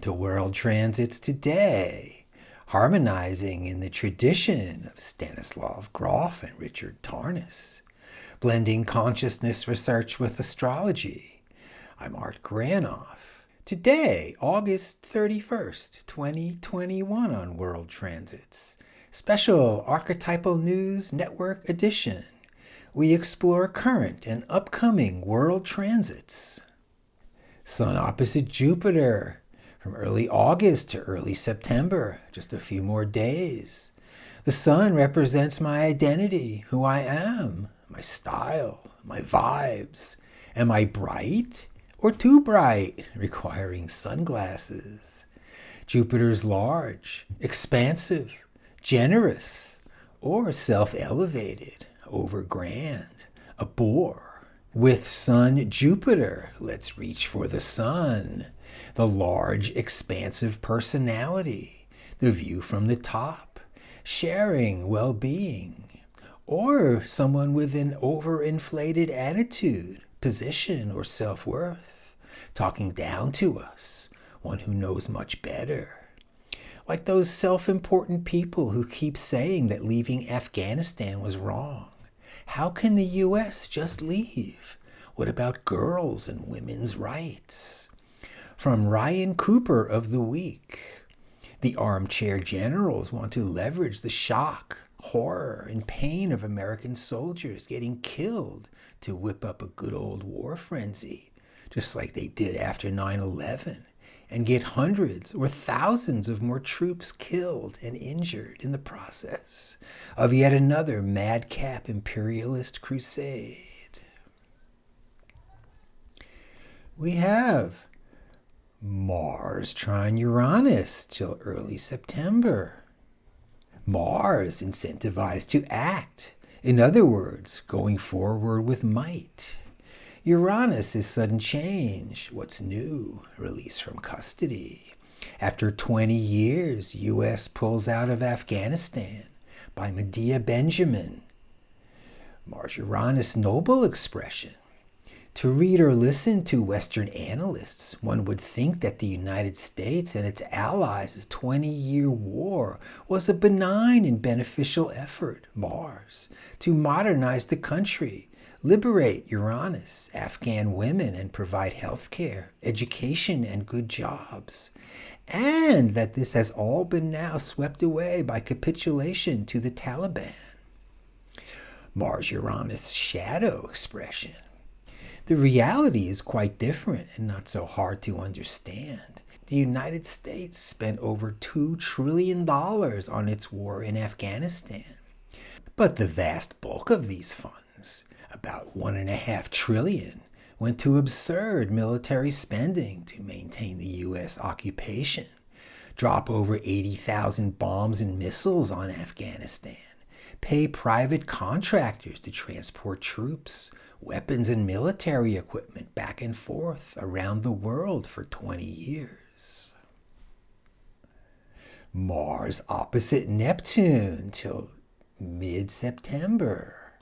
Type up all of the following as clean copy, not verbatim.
to World Transits Today, harmonizing in the tradition of Stanislav Grof and Richard Tarnas, blending consciousness research with astrology. I'm Art Granoff. Today, August 31st, 2021 on World Transits, special Archetypal News Network edition. We explore current and upcoming world transits. Sun opposite Jupiter from early August to early September, just a few more days. The sun represents my identity, who I am, my style, my vibes. Am I bright or too bright, requiring sunglasses? Jupiter's large, expansive, generous, or self-elevated, over grand, a bore. With Sun Jupiter, let's reach for the sun, the large, expansive personality, the view from the top, sharing well-being, or someone with an overinflated attitude, position, or self-worth, talking down to us, one who knows much better. Like those self-important people who keep saying that leaving Afghanistan was wrong. How can the U.S. just leave? What about girls and women's rights? From Ryan Cooper of The Week, the armchair generals want to leverage the shock, horror, and pain of American soldiers getting killed to whip up a good old war frenzy, just like they did after 9/11, and get hundreds or thousands of more troops killed and injured in the process of yet another madcap imperialist crusade. We have Mars trine Uranus till early September. Mars incentivized to act. In other words, going forward with might. Uranus is sudden change. What's new? Release from custody. After 20 years, U.S. pulls out of Afghanistan by Medea Benjamin. Mars-Uranus noble expression. To read or listen to Western analysts, one would think that the United States and its allies' 20-year war was a benign and beneficial effort, Mars, to modernize the country, liberate Uranus, Afghan women, and provide health care, education, and good jobs. And that this has all been now swept away by capitulation to the Taliban. Mars-Uranus shadow expression. The reality is quite different and not so hard to understand. The United States spent over $2 trillion on its war in Afghanistan. But the vast bulk of these funds, about $1.5 trillion, went to absurd military spending to maintain the U.S. occupation, drop over 80,000 bombs and missiles on Afghanistan, pay private contractors to transport troops, weapons, and military equipment back and forth around the world for 20 years. Mars opposite Neptune till mid-September.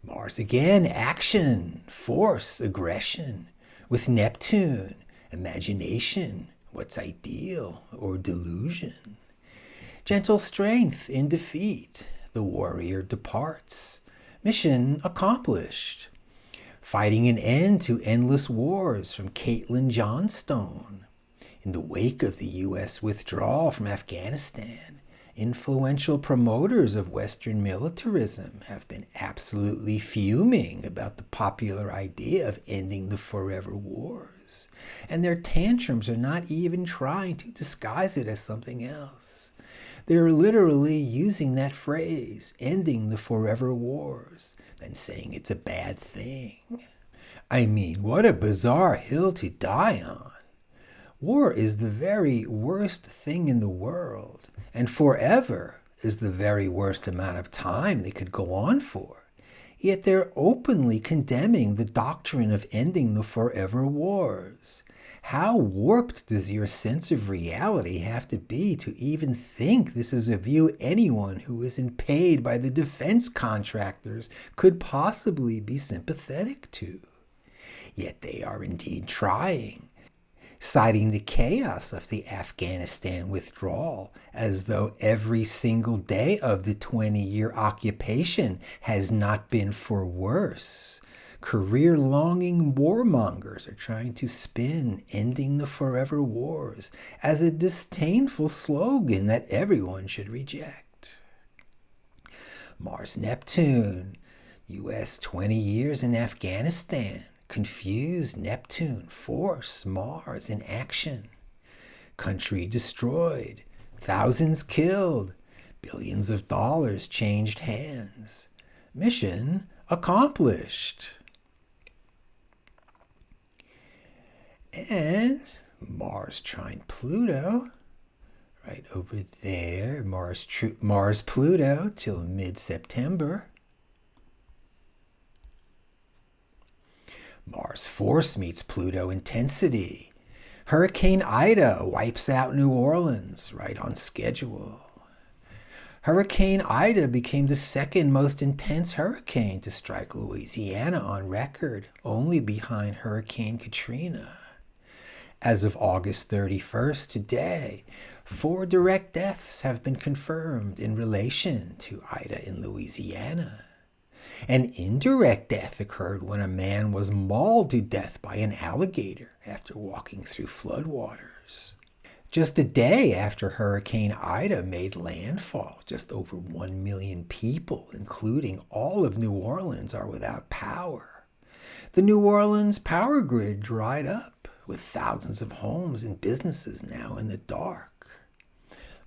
Mars again, action, force, aggression. With Neptune, imagination, what's ideal or delusion. Gentle strength in defeat, the warrior departs. Mission accomplished. Fighting an end to endless wars from Caitlin Johnstone. In the wake of the U.S. withdrawal from Afghanistan, influential promoters of Western militarism have been absolutely fuming about the popular idea of ending the forever wars. And their tantrums are not even trying to disguise it as something else. They're literally using that phrase, ending the forever wars, and saying it's a bad thing. I mean, what a bizarre hill to die on. War is the very worst thing in the world, and forever is the very worst amount of time they could go on for. Yet they're openly condemning the doctrine of ending the forever wars. How warped does your sense of reality have to be to even think this is a view anyone who isn't paid by the defense contractors could possibly be sympathetic to? Yet they are indeed trying. citing the chaos of the Afghanistan withdrawal as though every single day of the 20-year occupation has not been for worse. Career-longing warmongers are trying to spin ending the forever wars as a disdainful slogan that everyone should reject. Mars-Neptune, U.S. 20 years in Afghanistan. Confused Neptune, force Mars in action. Country destroyed, thousands killed, billions of dollars changed hands. Mission accomplished. And Mars trine Pluto, right over there, Mars-Pluto till mid-September. Mars force meets Pluto intensity. Hurricane Ida wipes out New Orleans, right on schedule. Hurricane Ida became the second most intense hurricane to strike Louisiana on record, only behind Hurricane Katrina. As of August 31st, today, 4 direct deaths have been confirmed in relation to Ida in Louisiana. An indirect death occurred when a man was mauled to death by an alligator after walking through floodwaters. Just a day after Hurricane Ida made landfall, just over 1 million people, including all of New Orleans, are without power. The New Orleans power grid dried up, with thousands of homes and businesses now in the dark.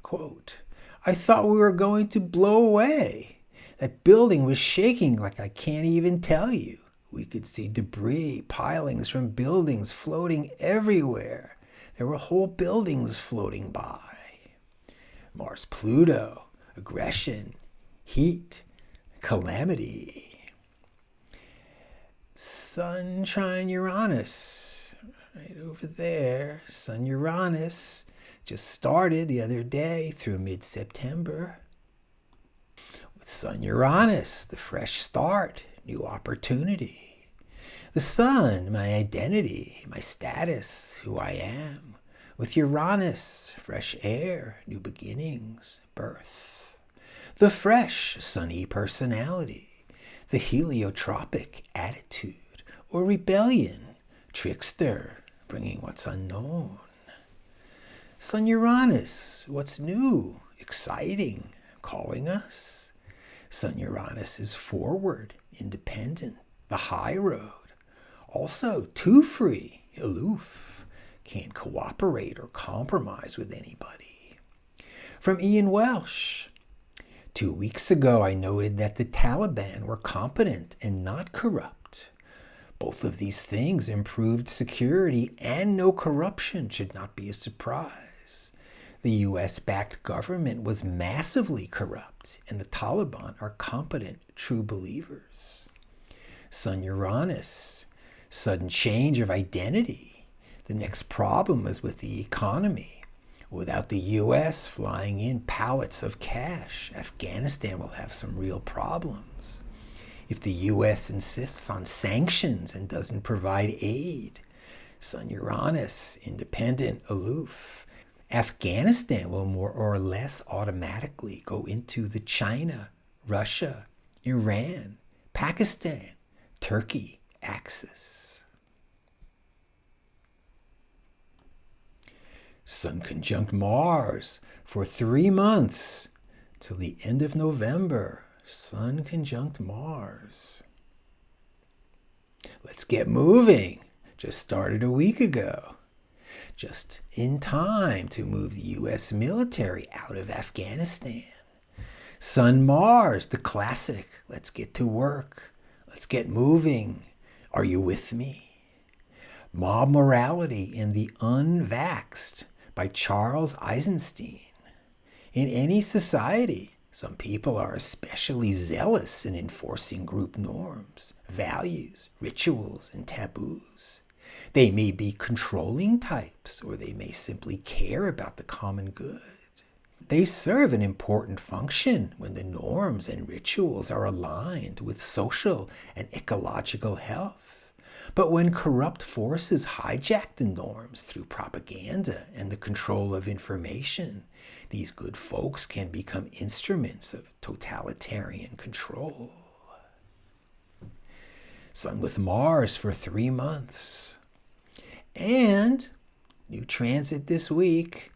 Quote, "I thought we were going to blow away. That building was shaking like I can't even tell you. We could see debris, pilings from buildings floating everywhere. There were whole buildings floating by." Mars-Pluto, aggression, heat, calamity. Sun trine Uranus, right over there. Sun-Uranus just started the other day through mid-September. With Sun-Uranus, the fresh start, new opportunity. The Sun, my identity, my status, who I am. With Uranus, fresh air, new beginnings, birth. The fresh, sunny personality. The heliotropic attitude or rebellion, trickster, bringing what's unknown. Sun-Uranus, what's new, exciting, calling us. Sun-Uranus is forward, independent, the high road. Also too free, aloof, can't cooperate or compromise with anybody. From Ian Welsh, 2 weeks ago I noted that the Taliban were competent and not corrupt. Both of these things, improved security and no corruption, should not be a surprise. The US-backed government was massively corrupt, and the Taliban are competent, true believers. Sun-Uranus, sudden change of identity. The next problem is with the economy. Without the US flying in pallets of cash, Afghanistan will have some real problems. If the US insists on sanctions and doesn't provide aid, Sun-Uranus, independent, aloof, Afghanistan will more or less automatically go into the China, Russia, Iran, Pakistan, Turkey axis. Sun conjunct Mars for 3 months till the end of November. Sun conjunct Mars. Let's get moving. Just started a week ago. Just in time to move the US military out of Afghanistan. Sun-Mars, the classic. Let's get to work. Let's get moving. Are you with me? Mob Morality and the Unvaxxed by Charles Eisenstein. In any society, some people are especially zealous in enforcing group norms, values, rituals, and taboos. They may be controlling types, or they may simply care about the common good. They serve an important function when the norms and rituals are aligned with social and ecological health. But when corrupt forces hijack the norms through propaganda and the control of information, these good folks can become instruments of totalitarian control. Sun with Mars for 3 months. And new transit this week.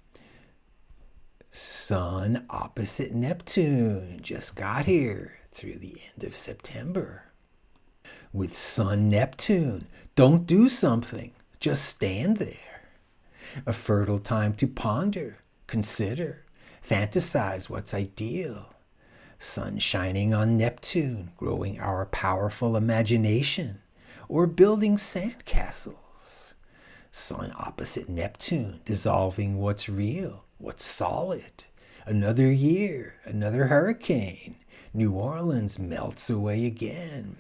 Sun opposite Neptune just got here through the end of September. With Sun Neptune, don't do something, just stand there. A fertile time to ponder, consider, fantasize what's ideal. Sun shining on Neptune, growing our powerful imagination, or building sandcastles. Sun opposite Neptune, dissolving what's real, what's solid. Another year, another hurricane. New Orleans melts away again.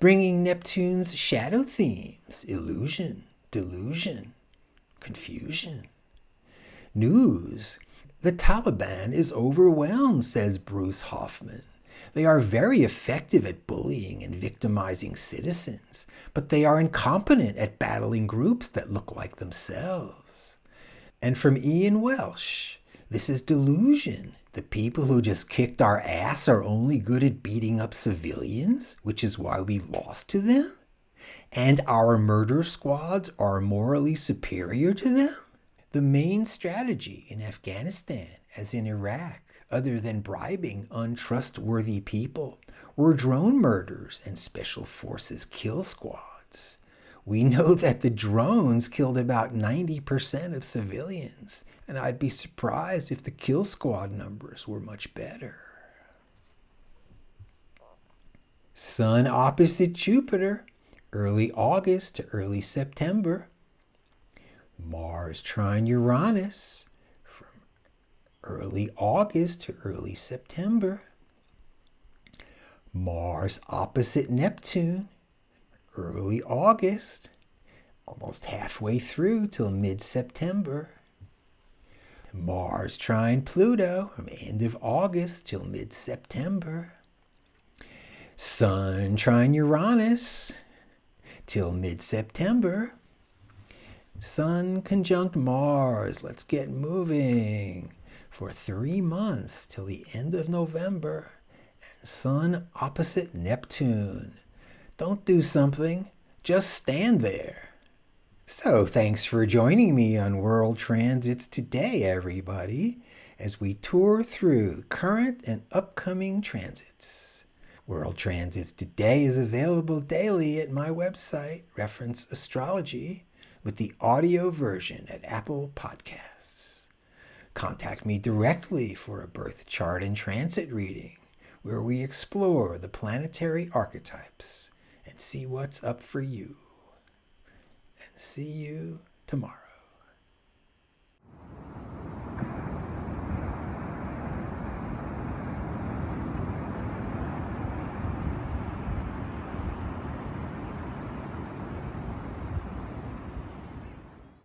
Bringing Neptune's shadow themes, illusion, delusion, confusion. News. The Taliban is overwhelmed, says Bruce Hoffman. They are very effective at bullying and victimizing citizens, but they are incompetent at battling groups that look like themselves. And from Ian Welsh, this is delusion. The people who just kicked our ass are only good at beating up civilians, which is why we lost to them? And our murder squads are morally superior to them? The main strategy in Afghanistan, as in Iraq, other than bribing untrustworthy people, were drone murders and special forces kill squads. We know that the drones killed about 90% of civilians, and I'd be surprised if the kill squad numbers were much better. Sun opposite Jupiter, early August to early September. Mars trine Uranus, from early August to early September. Mars opposite Neptune, early August, almost halfway through till mid-September. Mars trine Pluto from end of August till mid-September. Sun trine Uranus till mid-September. Sun conjunct Mars, let's get moving, for 3 months till the end of November. And Sun opposite Neptune. Don't do something, just stand there. So thanks for joining me on World Transits today, everybody, as we tour through the current and upcoming transits. World Transits today is available daily at my website, Reference Astrology, with the audio version at Apple Podcasts. Contact me directly for a birth chart and transit reading, where we explore the planetary archetypes and see what's up for you. And see you tomorrow.